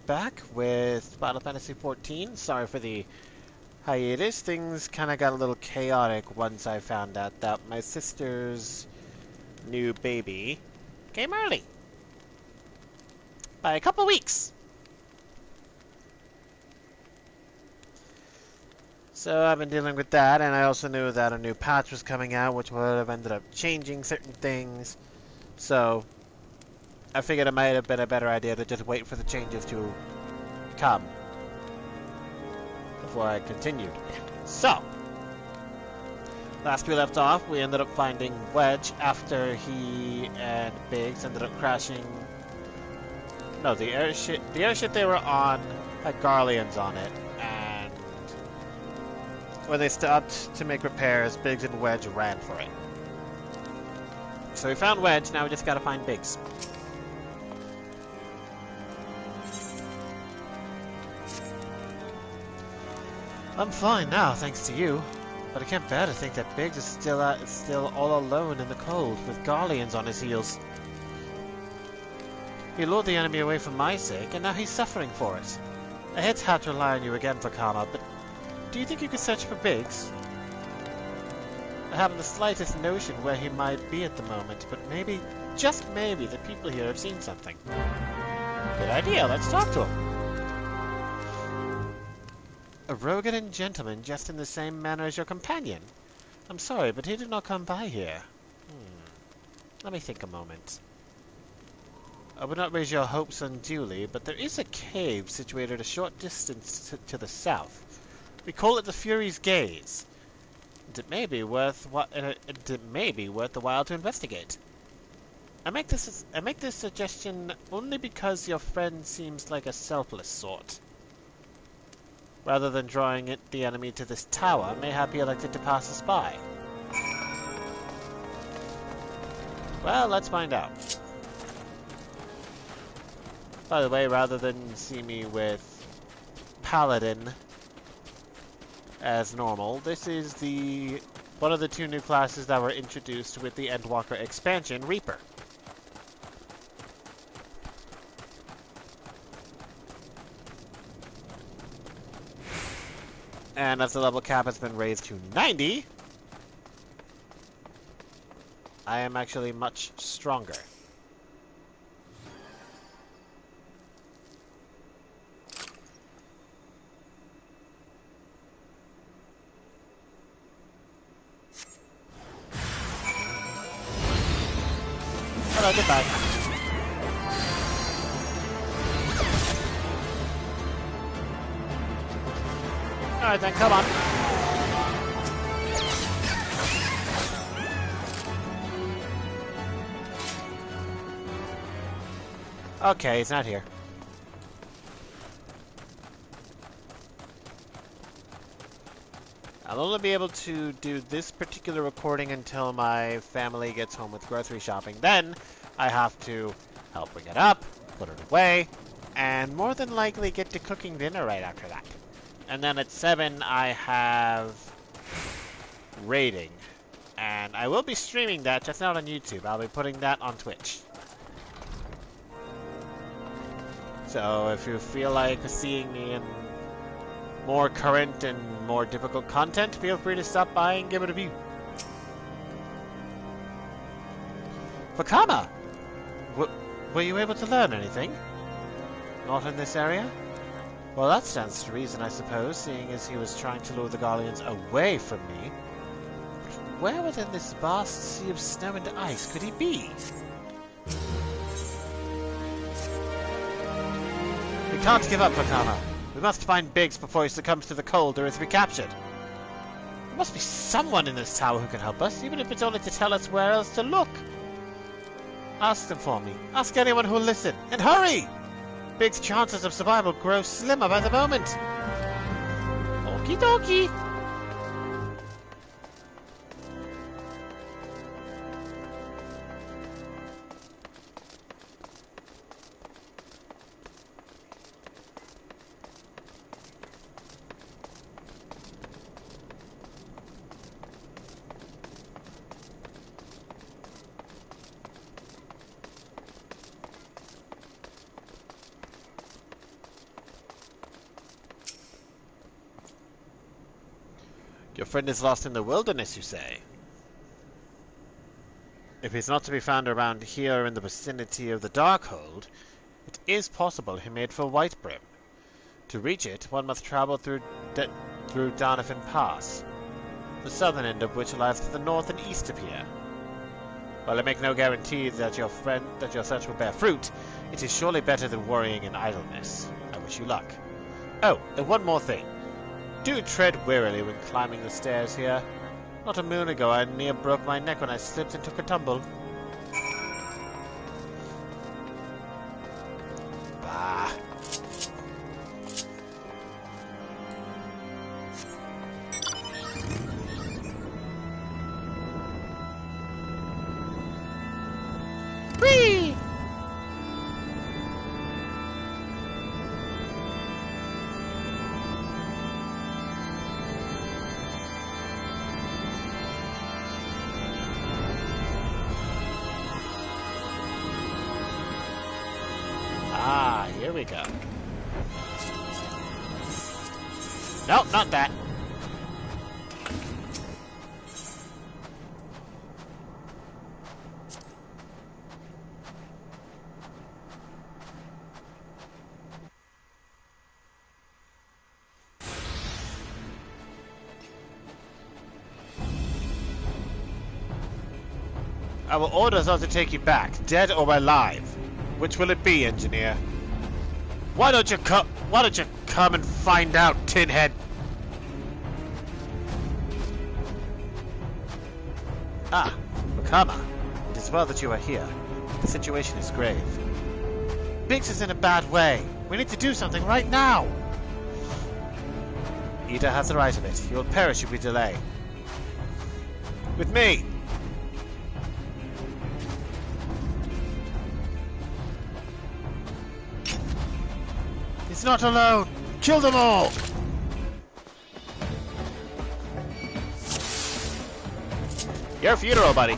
back with Final Fantasy XIV. Sorry for the hiatus. Things kind of got a little chaotic once I found out that my sister's new baby came early. By a couple weeks. So I've been dealing with that, and I also knew that a new patch was coming out, which would have ended up changing certain things. So I figured it might have been a better idea to just wait for the changes to come before I continued. So, last we left off, we ended up finding Wedge after he and Biggs ended up crashing. No, the airship they were on had Garleans on it, and when they stopped to make repairs, Biggs and Wedge ran for it. So we found Wedge, now we just gotta find Biggs. I'm fine now, thanks to you. But I can't bear to think that Biggs is still all alone in the cold, with Garleans on his heels. He lured the enemy away for my sake, and now he's suffering for it. I hate to have to rely on you again, Fakama, but do you think you could search for Biggs? I haven't the slightest notion where he might be at the moment, but maybe, just maybe, the people here have seen something. Good idea, let's talk to him. A Rogan gentleman just in the same manner as your companion. I'm sorry, but he did not come by here. Let me think a moment. I would not raise your hopes unduly, but there is a cave situated a short distance to the south. We call it the Fury's Gaze. And it may be worth the while to investigate. I make this suggestion only because your friend seems like a selfless sort. Rather than drawing the enemy to this tower, mayhap he elected to pass us by. Well, let's find out. By the way, rather than see me with Paladin as normal, this is one of the two new classes that were introduced with the Endwalker expansion, Reaper. And as the level cap has been raised to 90, I am actually much stronger. Hello, goodbye. Alright then, come on. Okay, he's not here. I'll only be able to do this particular recording until my family gets home with grocery shopping. Then, I have to help bring it up, put it away, and more than likely get to cooking dinner right after that. And then at 7, I have raiding. And I will be streaming that, just not on YouTube. I'll be putting that on Twitch. So if you feel like seeing me in more current and more difficult content, feel free to stop by and give it a view. Fakama! Were you able to learn anything? Not in this area? Well, that stands to reason, I suppose, seeing as he was trying to lure the Garleans away from me. But where within this vast sea of snow and ice could he be? We can't give up, Fakama. We must find Biggs before he succumbs to the cold or is recaptured. There must be someone in this tower who can help us, even if it's only to tell us where else to look. Ask them for me. Ask anyone who will listen. And hurry! Biggs' chances of survival grow slimmer by the moment. Okie dokie. Your friend is lost in the wilderness, you say? If he's not to be found around here in the vicinity of the Darkhold, it is possible he made for Whitebrim. To reach it, one must travel through Donovan Pass, the southern end of which lies to the north and east of here. While I make no guarantee that your search will bear fruit, it is surely better than worrying in idleness. I wish you luck. Oh, and one more thing. Do tread warily when climbing the stairs here. Not a moon ago I near broke my neck when I slipped and took a tumble. Bah. Whee! Ah, here we go. Nope, not that. Our orders are to take you back, dead or alive. Which will it be, engineer? Why don't you come and find out, Tinhead? Ah, Makama. It is well that you are here. The situation is grave. Biggs is in a bad way. We need to do something right now. Ida has the right of it. He will perish if we delay. With me. He's not alone! Kill them all! Your funeral, buddy.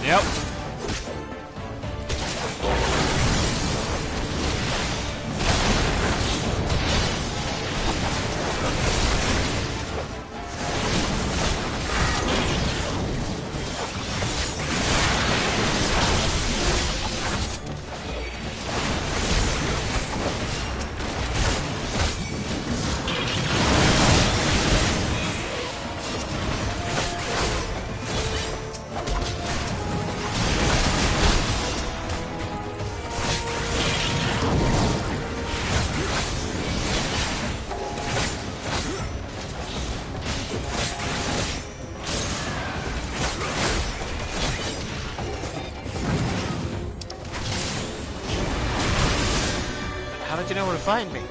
Yep. How did you know where to find me?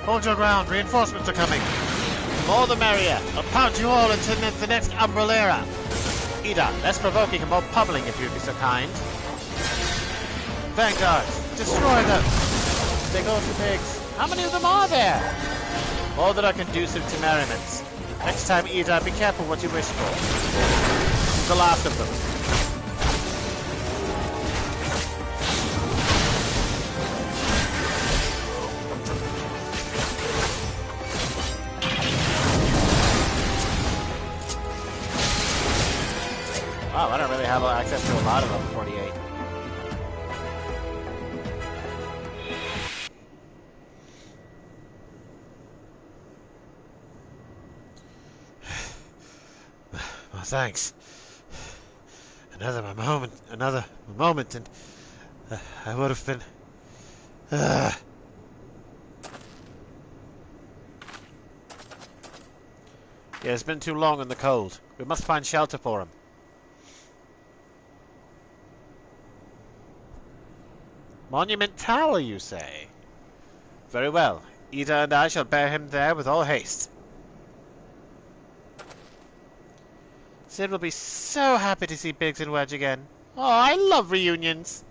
Hold your ground. Reinforcements are coming. The more the merrier. I'll pound you all into the next Umbrellera. Ida, less provoking and more pummeling if you'd be so kind. Vanguard, destroy them. They go to pigs. How many of them are there? All that are conducive to merriment. Next time, Ida, be careful what you wish for. The last of them. Wow, I don't really have access to a lot of level 48. Well, thanks. Another moment, and I would have been. Yeah, it's been too long in the cold. We must find shelter for him. Monument Tower, you say? Very well. Ida and I shall bear him there with all haste. Sid will be so happy to see Biggs and Wedge again. Oh, I love reunions.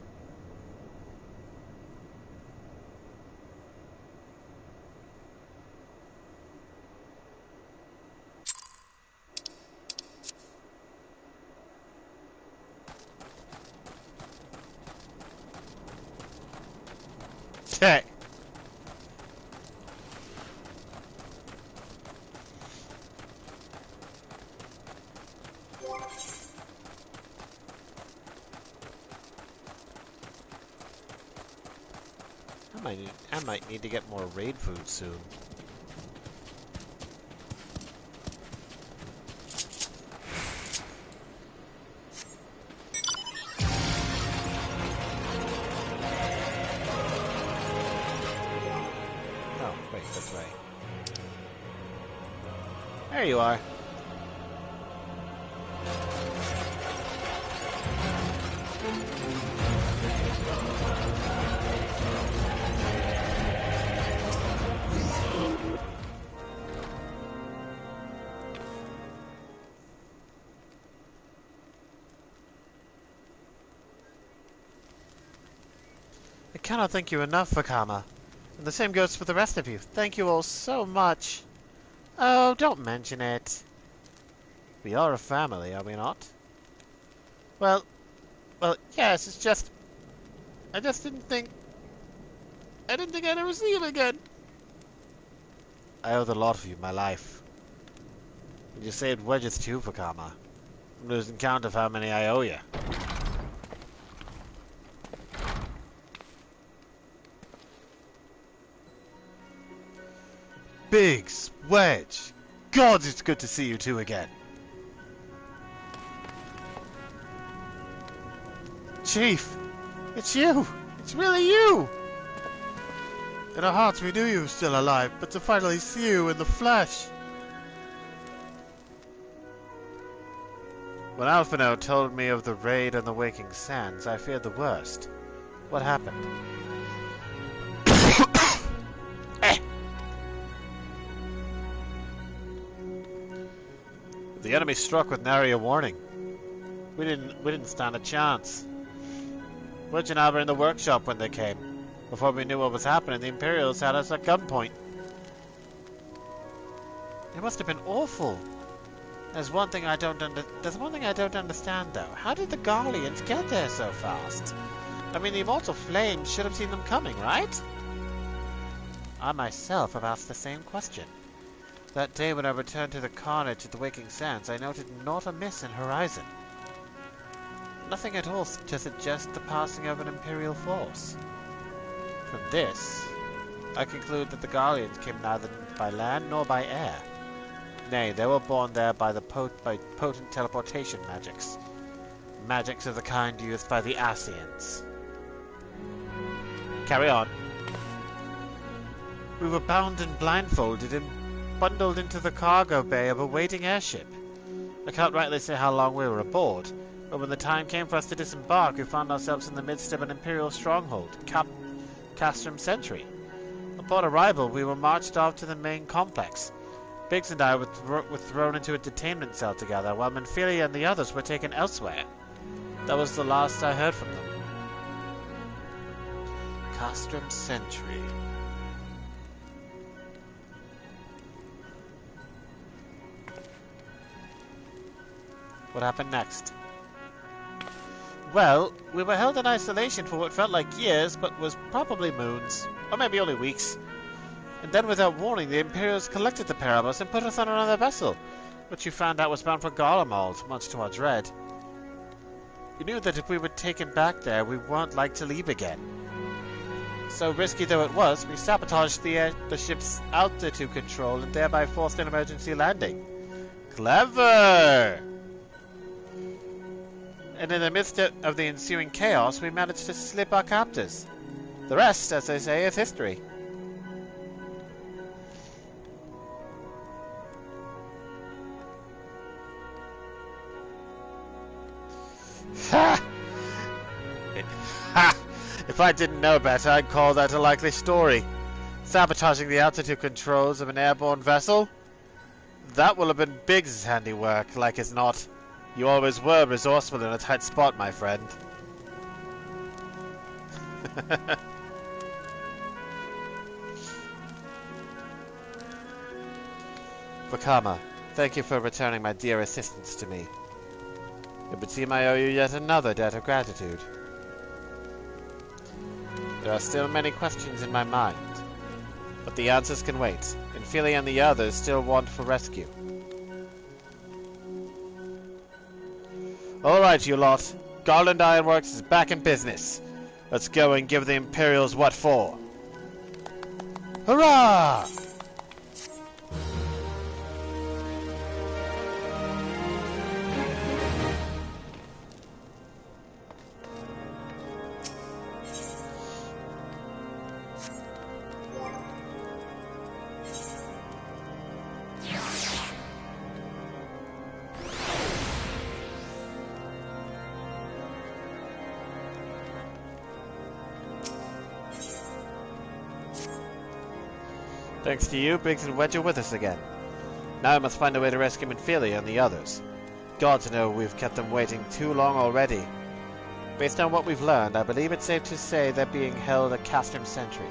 Hey. I might need to get more raid food soon. Oh, wait, that's right. There you are. I cannot thank you enough, Vakama. And the same goes for the rest of you. Thank you all so much. Oh, don't mention it. We are a family, are we not? Well, yes, it's just... I just didn't think... I didn't think I'd ever see you again. I owe the lot of you my life. And you saved Wedge's too, Vakama. I'm losing count of how many I owe you. Biggs, Wedge. God, it's good to see you two again. Chief, it's you. It's really you. In our hearts we knew you were still alive, but to finally see you in the flesh. When Alphino told me of the raid on the Waking Sands, I feared the worst. What happened? The enemy struck with nary a warning. We didn't stand a chance. Wedge and I were in the workshop when they came. Before we knew what was happening, the Imperials had us at gunpoint. It must have been awful. There's one thing I don't understand, though. How did the Garleans get there so fast? I mean, the Immortal Flames should have seen them coming, right? I myself have asked the same question. That day when I returned to the carnage at the Waking Sands, I noted not a miss in horizon. Nothing at all to suggest the passing of an Imperial force. From this, I conclude that the Garleans came neither by land nor by air. Nay, they were born there by potent teleportation magics. Magics of the kind used by the Ascians. Carry on. We were bound and blindfolded and bundled into the cargo bay of a waiting airship. I can't rightly say how long we were aboard, but when the time came for us to disembark, we found ourselves in the midst of an Imperial stronghold, Castrum Sentry. Upon arrival, we were marched off to the main complex. Biggs and I were thrown into a detainment cell together, while Menphilia and the others were taken elsewhere. That was the last I heard from them. Castrum Sentry. What happened next? Well, we were held in isolation for what felt like years, but was probably moons, or maybe only weeks. And then, without warning, the Imperials collected the pair of us and put us on another vessel, which we found out was bound for Garlemald, much to our dread. We knew that if we were taken back there, we weren't like to leave again. So risky though it was, we sabotaged the ship's altitude control and thereby forced an emergency landing. Clever! And in the midst of the ensuing chaos, we managed to slip our captors. The rest, as they say, is history. Ha! Ha! If I didn't know better, I'd call that a likely story. Sabotaging the altitude controls of an airborne vessel? That will have been Biggs' handiwork, like as not. You always were resourceful in a tight spot, my friend. Vakama, thank you for returning my dear assistance to me. It would seem I owe you yet another debt of gratitude. There are still many questions in my mind, but the answers can wait. Ophelia and the others still want for rescue. Alright, you lot. Garland Ironworks is back in business. Let's go and give the Imperials what for. Hurrah! Thanks to you, Biggs and Wedge are with us again. Now I must find a way to rescue Ophelia and the others. Gods know we've kept them waiting too long already. Based on what we've learned, I believe it's safe to say they're being held at Castrum Sentry.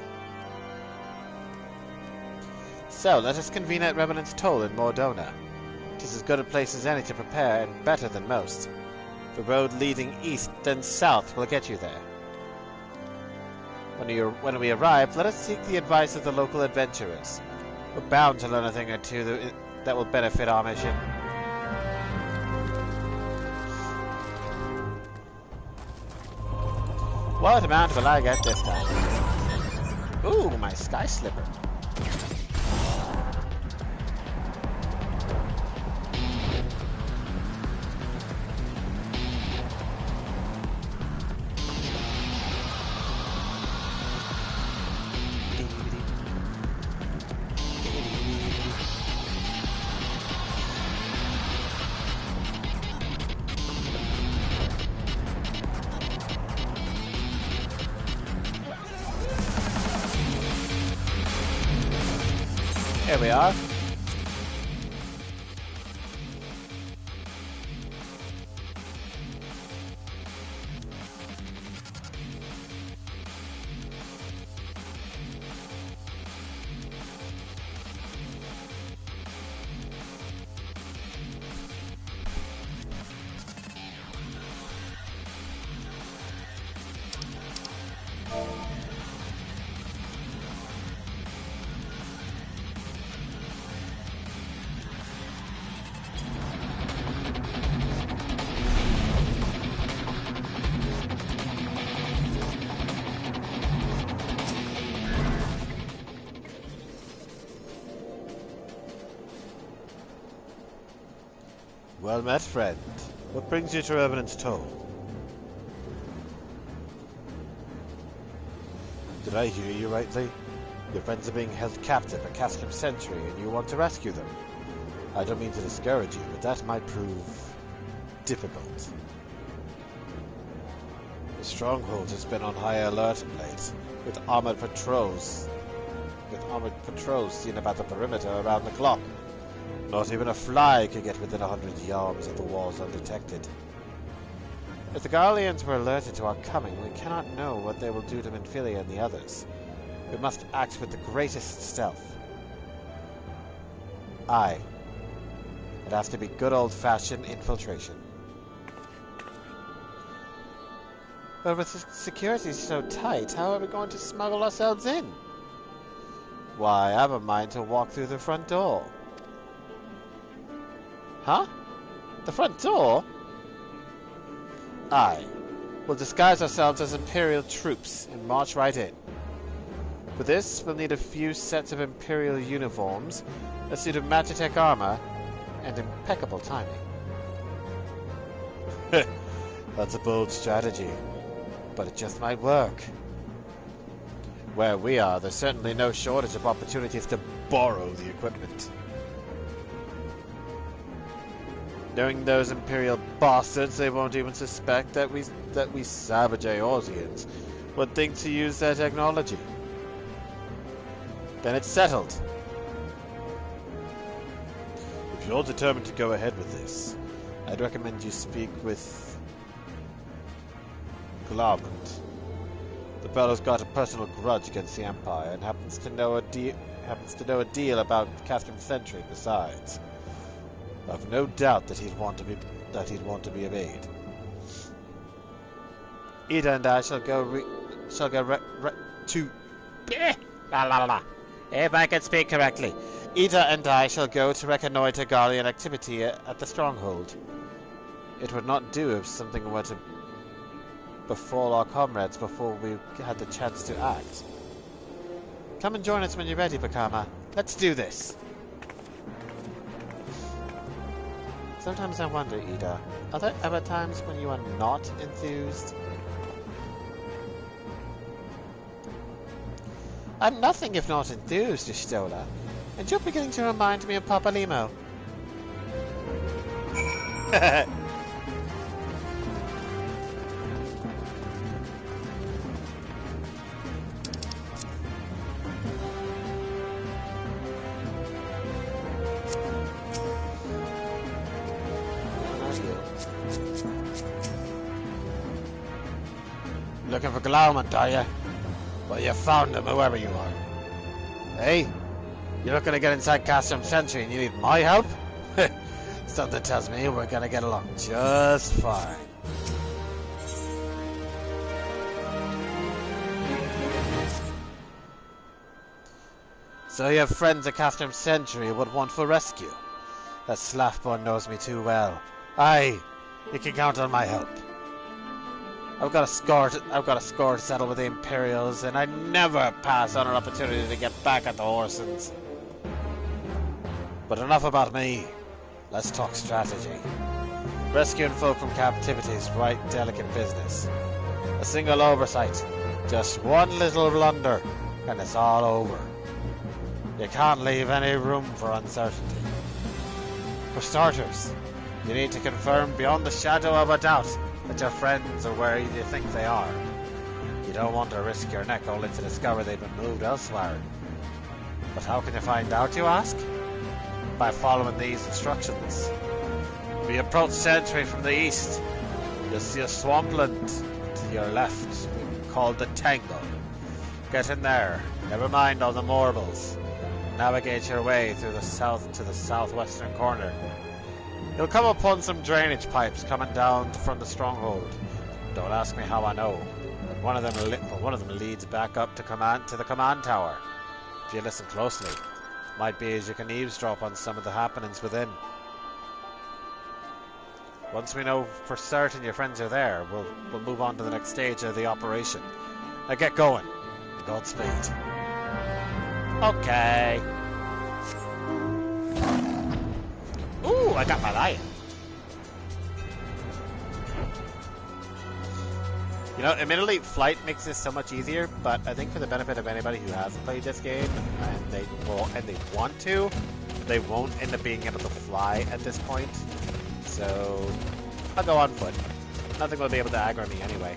So, let us convene at Revenant's Toll in Mordona. It is as good a place as any to prepare, and better than most. The road leading east, then south, will get you there. When we arrive, let us seek the advice of the local adventurers. We're bound to learn a thing or two that will benefit our mission. What amount will I get this time? Ooh, my sky slipper. Here we are. Well met, friend. What brings you to Revenant's Toll? Did I hear you rightly? Your friends are being held captive at Castrum Sentry, and you want to rescue them. I don't mean to discourage you, but that might prove difficult. The stronghold has been on high alert of late, with armored patrols seen about the perimeter around the clock. Not even a fly could get within 100 yards of the walls undetected. If the Garleans were alerted to our coming, we cannot know what they will do to Ophelia and the others. We must act with the greatest stealth. Aye. It has to be good old-fashioned infiltration. But with the security so tight, how are we going to smuggle ourselves in? Why, I've a mind to walk through the front door. Huh? The front door? Aye. We'll disguise ourselves as Imperial troops and march right in. For this, we'll need a few sets of Imperial uniforms, a suit of Magitech armor, and impeccable timing. That's a bold strategy, but it just might work. Where we are, there's certainly no shortage of opportunities to borrow the equipment. Knowing those Imperial bastards, they won't even suspect that we savage Eorzeans would think to use their technology. Then it's settled. If you're determined to go ahead with this, I'd recommend you speak with Globant. The fellow's got a personal grudge against the Empire and happens to know a deal about Castrum Sentry besides. I've no doubt that he'd want to be of aid. Ida and I shall go to... La la la. If I can speak correctly. Ida and I shall go to reconnoiter Garlean activity at the stronghold. It would not do if something were to befall our comrades before we had the chance to act. Come and join us when you're ready, Bakama. Let's do this. Sometimes I wonder, Ida, are there ever times when you are not enthused? I'm nothing if not enthused, Ishtola, and you're beginning to remind me of Papa Limo. Looking for Glaument, are you? Well, you found him, whoever you are. Hey, you're not going to get inside Castrum Sentry and you need my help? Something tells me we're going to get along just fine. So you have friends at Castrum Sentry who would want for rescue? That Slaffborn knows me too well. Aye, you can count on my help. I've got a score to settle with the Imperials, and I never pass on an opportunity to get back at the Horsens. But enough about me. Let's talk strategy. Rescuing folk from captivity is right delicate business. A single oversight, just one little blunder, and it's all over. You can't leave any room for uncertainty. For starters, you need to confirm beyond the shadow of a doubt that your friends are where you think they are. You don't want to risk your neck only to discover they've been moved elsewhere. But how can you find out, you ask? By following these instructions. If you approach Sentry from the east, you'll see a swampland to your left called the Tangle. Get in there, never mind all the morbles. Navigate your way through the south to the southwestern corner. You'll come upon some drainage pipes coming down from the stronghold. Don't ask me how I know. But one of them leads back up to the command tower. If you listen closely, might be as you can eavesdrop on some of the happenings within. Once we know for certain your friends are there, we'll move on to the next stage of the operation. Now get going. Godspeed. Okay. Ooh, I got my lion. You know, admittedly, flight makes this so much easier, but I think for the benefit of anybody who hasn't played this game and they want to, they won't end up being able to fly at this point. So I'll go on foot. Nothing will be able to aggro me anyway.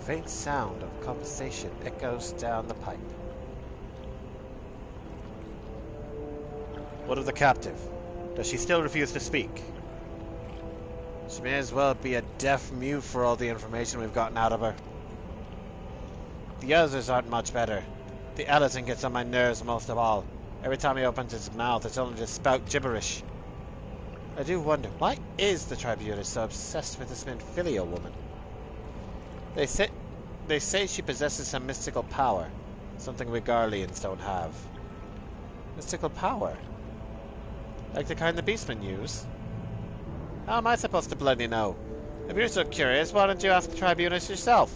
Faint sound of conversation echoes down the pipe. What of the captive? Does she still refuse to speak? She may as well be a deaf mute for all the information we've gotten out of her. The others aren't much better. The Elephant gets on my nerves most of all. Every time he opens his mouth, it's only to spout gibberish. I do wonder, why is the Tribunal so obsessed with this Minfilia woman? They say she possesses some mystical power, something we Garleans don't have. Mystical power? Like the kind the beastmen use? How am I supposed to bloody know? If you're so curious, why don't you ask the tribunus yourself?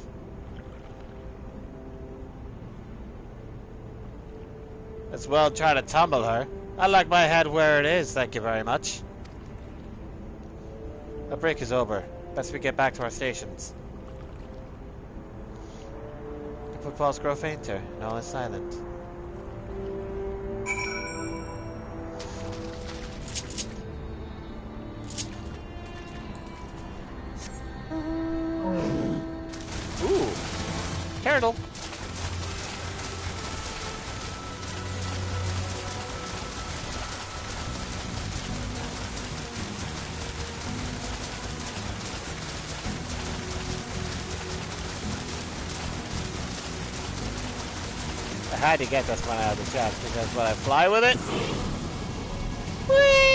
As well try to tumble her. I like my head where it is, thank you very much. The break is over. Best we get back to our stations. The footfalls grow fainter, and all is silent. Ooh! Turtle! I had to get this one out of the chest because when I fly with it... Whee!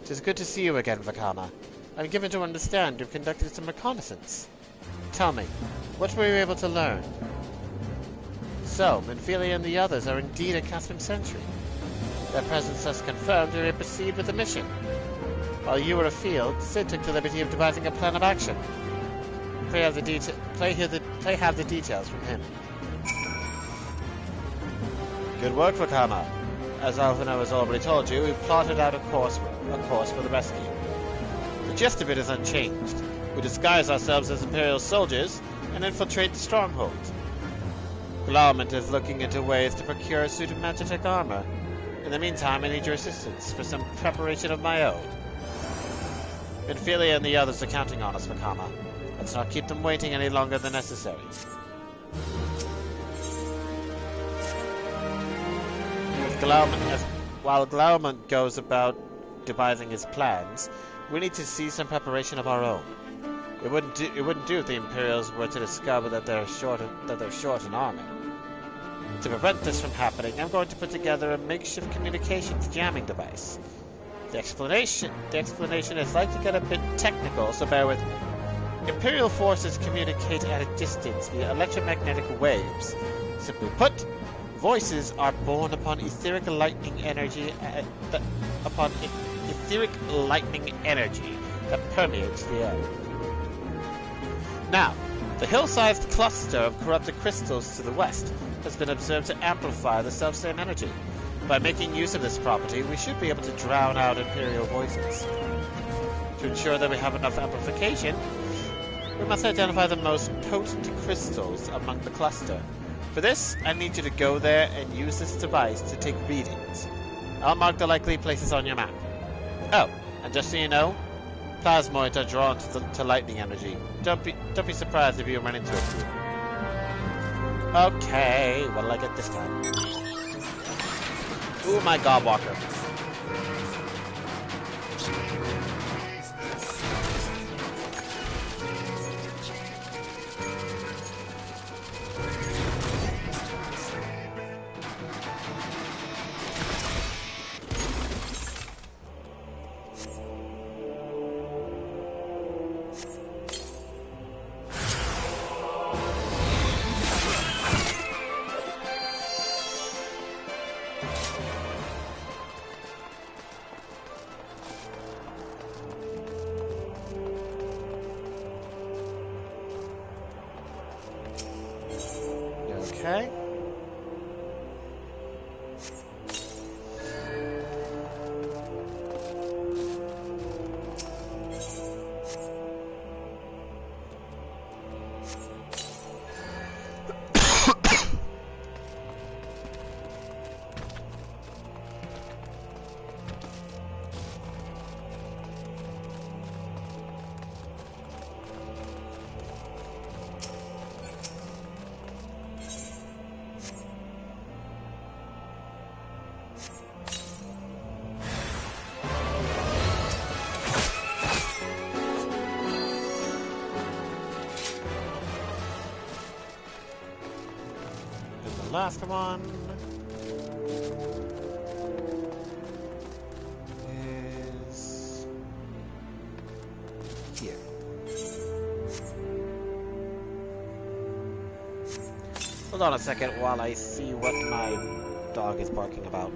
It is good to see you again, Vakama. I'm given to understand you've conducted some reconnaissance. Tell me, what were you able to learn? So, Minfilia and the others are indeed at Caspian Sentry. Their presence has confirmed you may proceed with the mission. While you were afield, Sid took the liberty of devising a plan of action. Pray have the details from him. Good work, Vakama. As Alvino has already told you, we plotted out a course for the rescue. The gist of it is unchanged. We disguise ourselves as Imperial soldiers and infiltrate the stronghold. Glaument is looking into ways to procure a suit of Magitech armor. In the meantime, I need your assistance for some preparation of my own. Minfilia and the others are counting on us, Vakama. Let's not keep them waiting any longer than necessary. While Glaument goes about devising his plans, we need to see some preparation of our own. It wouldn't do if the Imperials were to discover that they're short in armor. To prevent this from happening, I'm going to put together a makeshift communications jamming device. The explanation is likely to get a bit technical, so bear with me. Imperial forces communicate at a distance via electromagnetic waves. Simply put, voices are born upon etheric lightning energy that permeates the air. Now, the hill-sized cluster of corrupted crystals to the west has been observed to amplify the selfsame energy. By making use of this property, we should be able to drown out Imperial voices. To ensure that we have enough amplification, we must identify the most potent crystals among the cluster. For this, I need you to go there and use this device to take readings. I'll mark the likely places on your map. Oh, and just so you know, plasmoids are drawn to lightning energy. Don't be surprised if you run into it. Okay, what'll I get this time? Ooh, my Godwalker. Okay. the last one is here. Hold on a second while I see what my dog is barking about.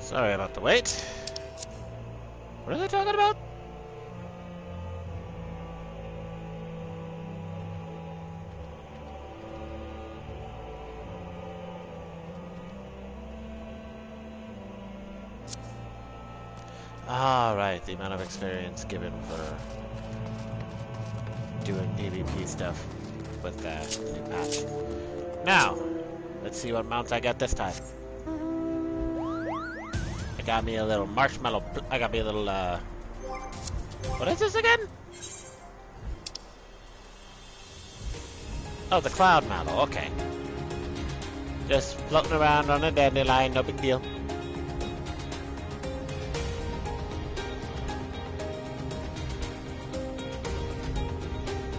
Sorry about the wait. What are they talking about? Ah, right, the amount of experience given for doing PvP stuff with the new patch. Now, let's see what mount I get this time. I got me a little marshmallow. I got me a little, what is this again? Oh, the cloud mallow, okay. Just floating around on a dandelion, no big deal.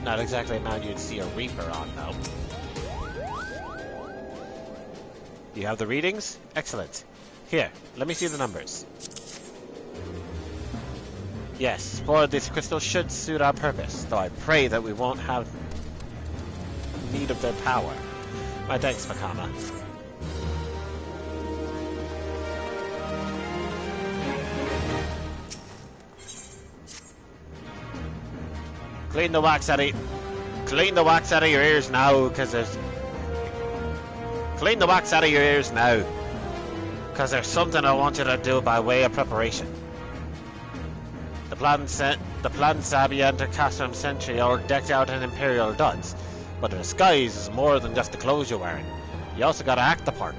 Not exactly a mount you'd see a Reaper on, though. You have the readings? Excellent. Here, let me see the numbers. Yes, 4 of these crystals should suit our purpose, though I pray that we won't have need of their power. My thanks, Makama. Clean the wax out of your ears now, because there's... Clean the wax out of your ears now, because there's something I want you to do by way of preparation. The plan Sabia and her Castrum Sentry are decked out in Imperial duds, but the disguise is more than just the clothes you're wearing. You also gotta act the part.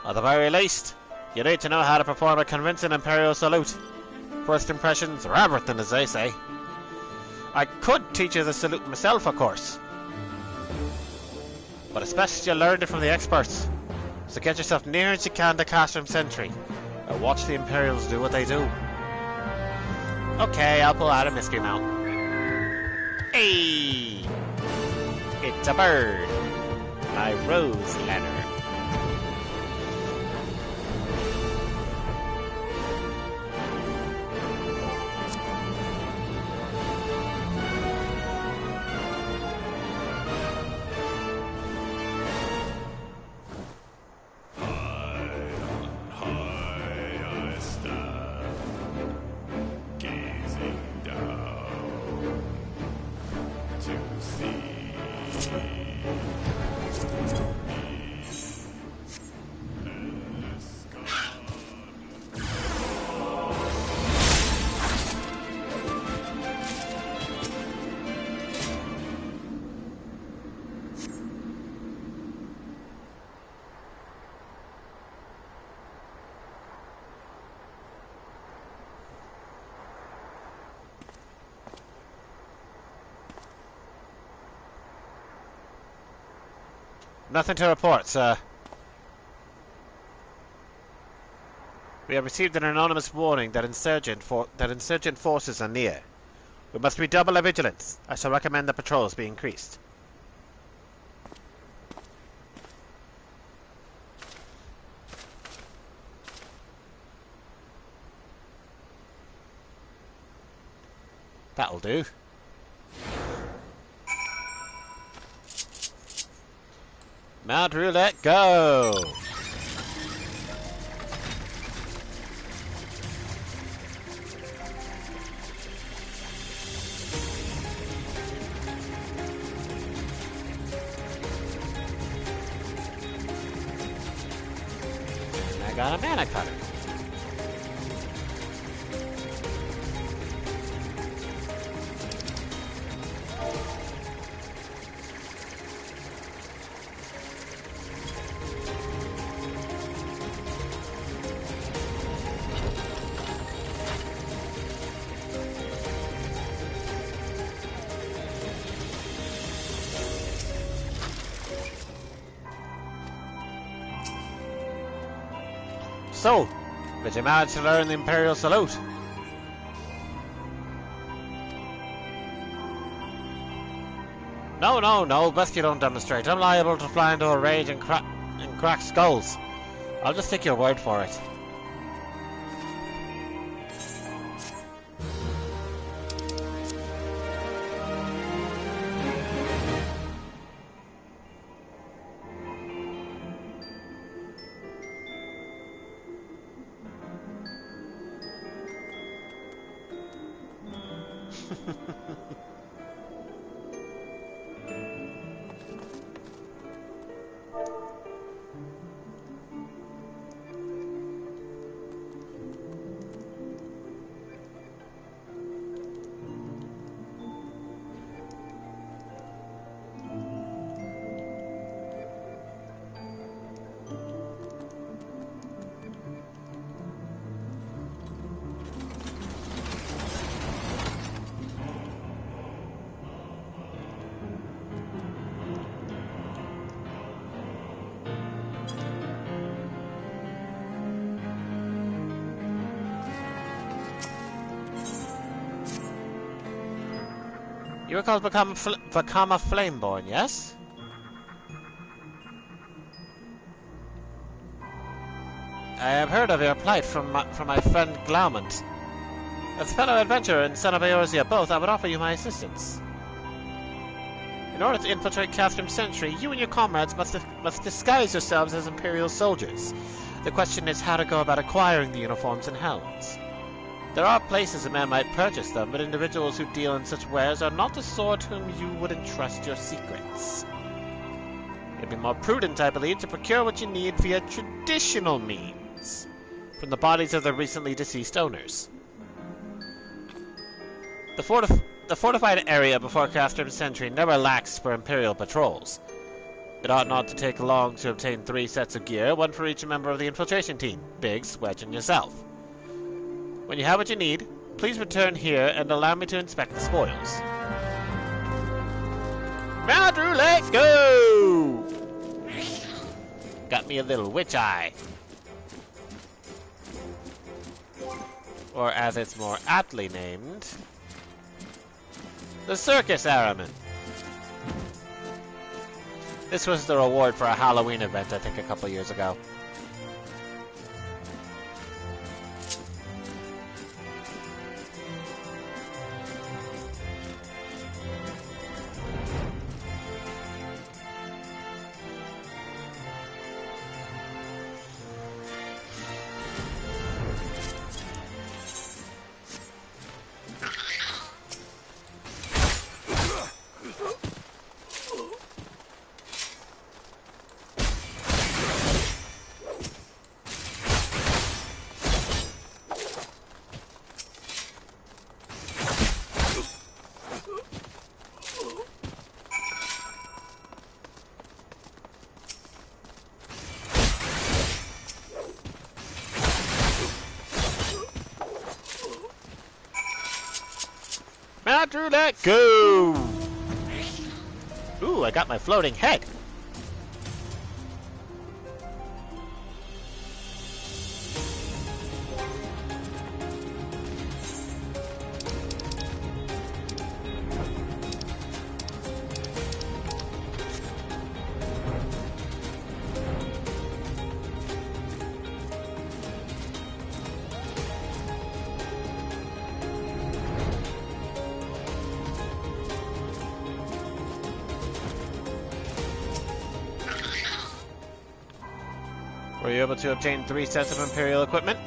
At the very least, you need to know how to perform a convincing Imperial salute. First impressions are everything, as they say. I could teach you the salute myself, of course. But it's best you learned it from the experts. So get yourself near as you can to Castrum Sentry, and watch the Imperials do what they do. Okay, I'll pull out a mystery mount. Hey! It's a bird. My rose letter. Nothing to report, sir. We have received an anonymous warning that insurgent forces are near. We must redouble our vigilance. I shall recommend the patrols be increased. That'll do. Mount Roulette, go! And I got a mana cutter. So, did you manage to learn the Imperial salute? No, best you don't demonstrate. I'm liable to fly into a rage and crack skulls. I'll just take your word for it. You were called become a Flameborn, yes? I have heard of your plight from my friend Glaumont. As a fellow adventurer and son of Eorzea both, I would offer you my assistance. In order to infiltrate Catherine's Century, you and your comrades must disguise yourselves as Imperial soldiers. The question is how to go about acquiring the uniforms and helms. There are places a man might purchase them, but individuals who deal in such wares are not the sort whom you would entrust your secrets. It'd be more prudent, I believe, to procure what you need via traditional means, from the bodies of the recently deceased owners. The fortified area before Catherine's Century never lacks for Imperial patrols. It ought not to take long to obtain 3 sets of gear, one for each member of the infiltration team, Biggs, Wedge, and yourself. When you have what you need, please return here and allow me to inspect the spoils. Madru, let's go! Got me a little witch eye. Or as it's more aptly named, the Circus Araman. This was the reward for a Halloween event, I think, a couple years ago. Madru, let go! Ooh, I got my floating head. Were you able to obtain 3 sets of Imperial equipment?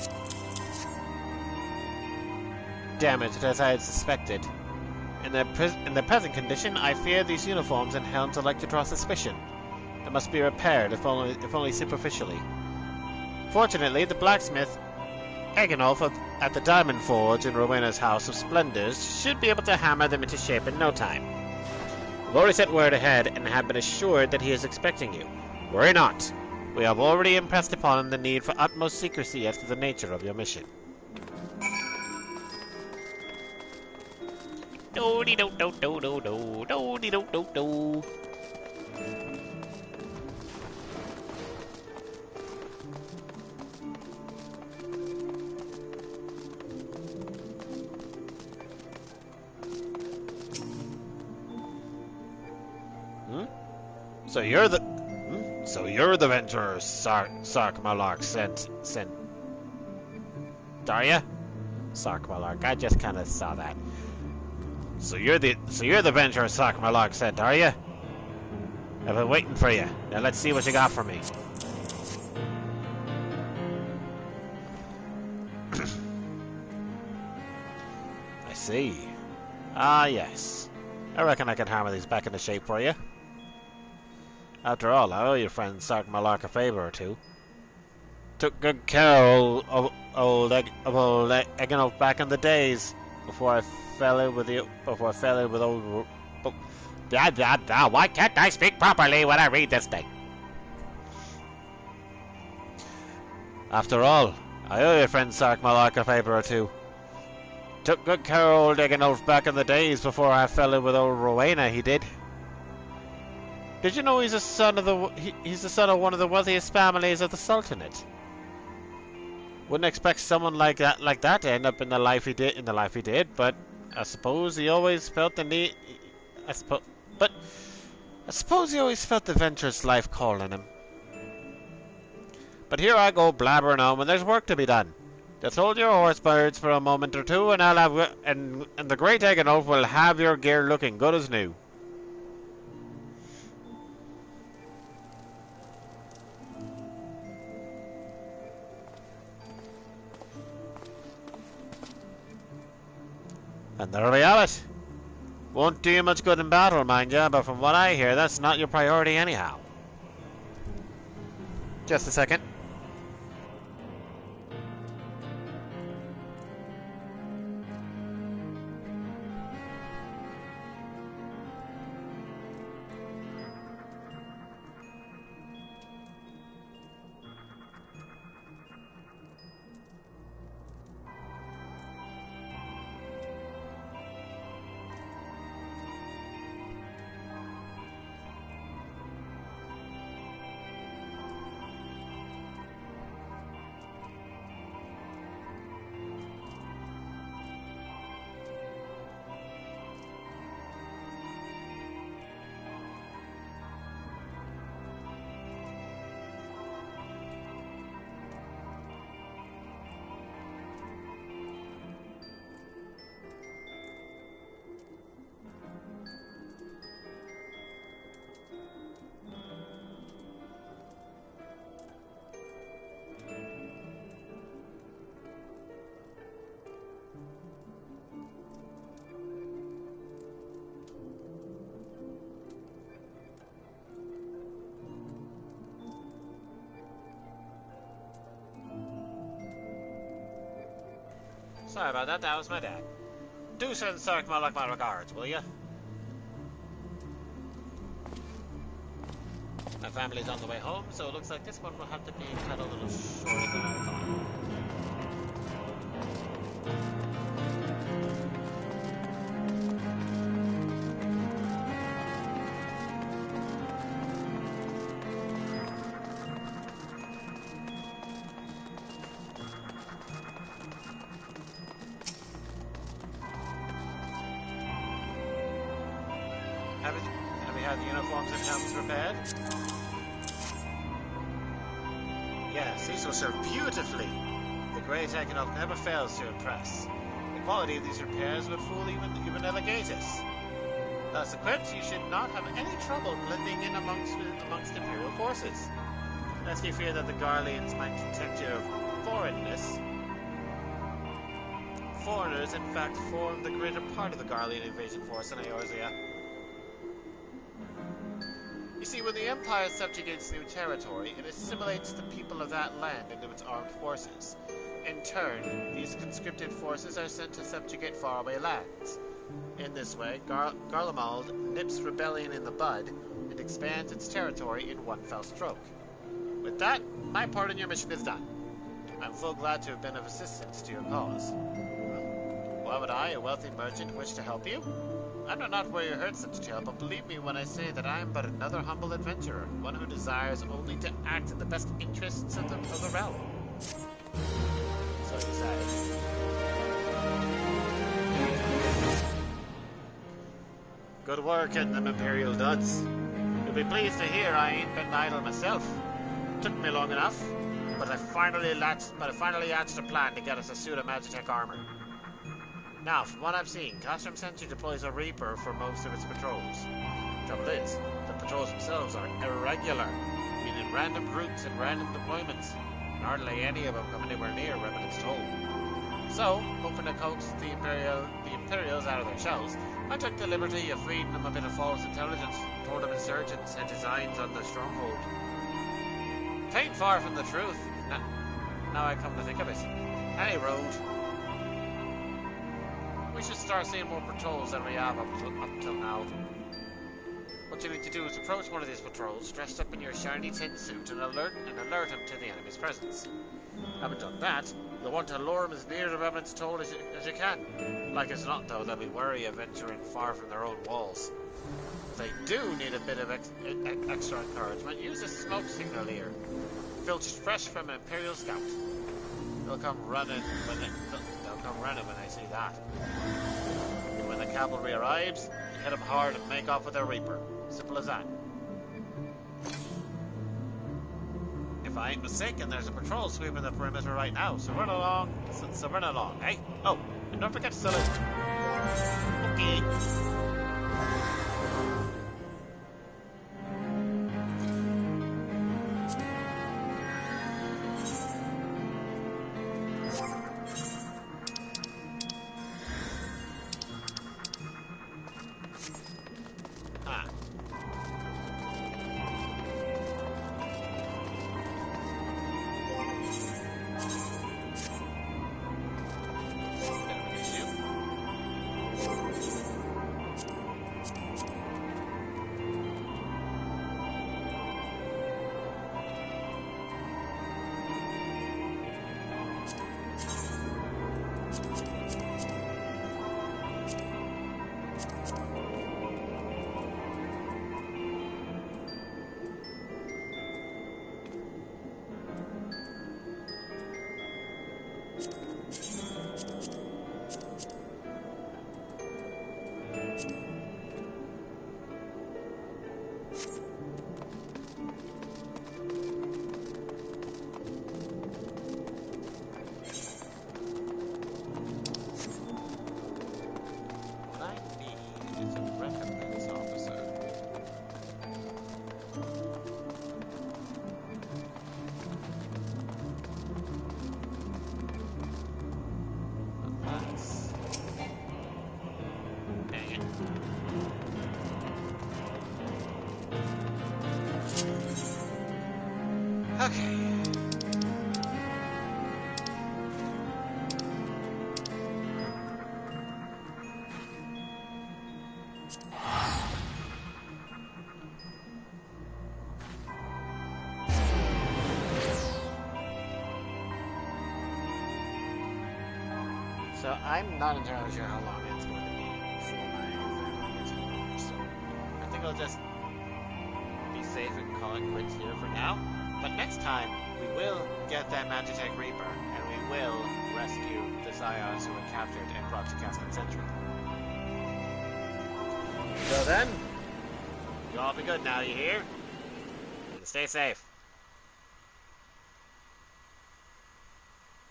Damn it, as I had suspected. In their present condition, I fear these uniforms and helms are like to draw suspicion. They must be repaired, if only superficially. Fortunately, the blacksmith, Eganolf at the Diamond Forge in Rowena's House of Splendors, should be able to hammer them into shape in no time. I've already sent word ahead and have been assured that he is expecting you. Worry not. We have already impressed upon him the need for utmost secrecy as to the nature of your mission. Do-de-do-do-do-do-do, do-de-do-do-do. So you're the venturer Sark-Malark sent. Daria? Sark-Malark, I just kinda saw that. So you're the venturer Sark-Malark sent, are you? I've been waiting for you. Now let's see what you got for me. I see. Ah, yes. I reckon I can hammer these back into shape for you. After all, I owe your friend Sark Malark a favour or two. Took good care of old Eganolf back in the days before I fell in with old. Blah blah blah. Why can't I speak properly when I read this thing? After all, I owe your friend Sark Malark a favour or two. Took good care of old Eganolf back in the days before I fell in with old Rowena. He did. Did you know he's the son of one of the wealthiest families of the Sultanate? Wouldn't expect someone like that to end up in the life he did, but I suppose he always felt the need. I suppose he always felt the venturous life calling him. But here I go blabbering on when there's work to be done. Just hold your horse birds for a moment or two, and and the great Eganolf will have your gear looking good as new. And there we have it. Won't do you much good in battle, mind ya, but from what I hear, that's not your priority anyhow. Just a second. Sorry about that, that was my dad. Do send Sark Malak my regards, will you? My family's on the way home, so it looks like this one will have to be cut a little shorter than I thought. Have we had the uniforms and helmets repaired? Yes, these will serve beautifully. The great Eganolf never fails to impress. The quality of these repairs would fool even Elegatus. Thus equipped, you should not have any trouble blending in amongst Imperial forces. Lest you fear that the Garleans might detect your foreignness. Foreigners, in fact, form the greater part of the Garlean invasion force in Eorzea. You see, when the Empire subjugates new territory, it assimilates the people of that land into its armed forces. In turn, these conscripted forces are sent to subjugate faraway lands. In this way, Garlemald nips rebellion in the bud and expands its territory in one fell stroke. With that, my part in your mission is done. I'm full glad to have been of assistance to your cause. Why would I, a wealthy merchant, wish to help you? I do not wear your hurt such a tale, but believe me when I say that I am but another humble adventurer, one who desires only to act in the best interests of the realm. So you say. Good work in them Imperial duds. You'll be pleased to hear I ain't been idle myself. Took me long enough, but I finally hatched a plan to get us a suit of Magitech armor. Now, from what I've seen, Castrum Sentry deploys a Reaper for most of its patrols. Trouble is, the patrols themselves are irregular, meaning random routes and random deployments, and hardly any of them come anywhere near Remnant's Toll. So, hoping to coax the Imperials out of their shells, I took the liberty of feeding them a bit of false intelligence, told them insurgents had designs on the stronghold. It ain't far from the truth, now I come to think of it. Any road. We should start seeing more patrols than we have up till now. What you need to do is approach one of these patrols, dressed up in your shiny tin suit, and alert him to the enemy's presence. Having done that, you'll want to lure them as near the Revenant's toll as you can. Like as not, though, they'll be wary of venturing far from their own walls. If they do need a bit of extra encouragement, use a smoke signal here. Filtered fresh from an Imperial scout. They'll come running when they see that. And when the cavalry arrives, you hit them hard and make off with their Reaper. Simple as that. If I ain't mistaken, there's a patrol sweeping the perimeter right now, so run along, hey? Oh, and don't forget to salute. Okay. Okay. So I'm not entirely sure how long it's going to be before my family gets home, so I think I'll just be safe and call it quits here for now. But next time, we will get that Magitech Reaper, and we will rescue the Scions who were captured and brought to Castle Central. So then, you all be good now, you hear? And stay safe.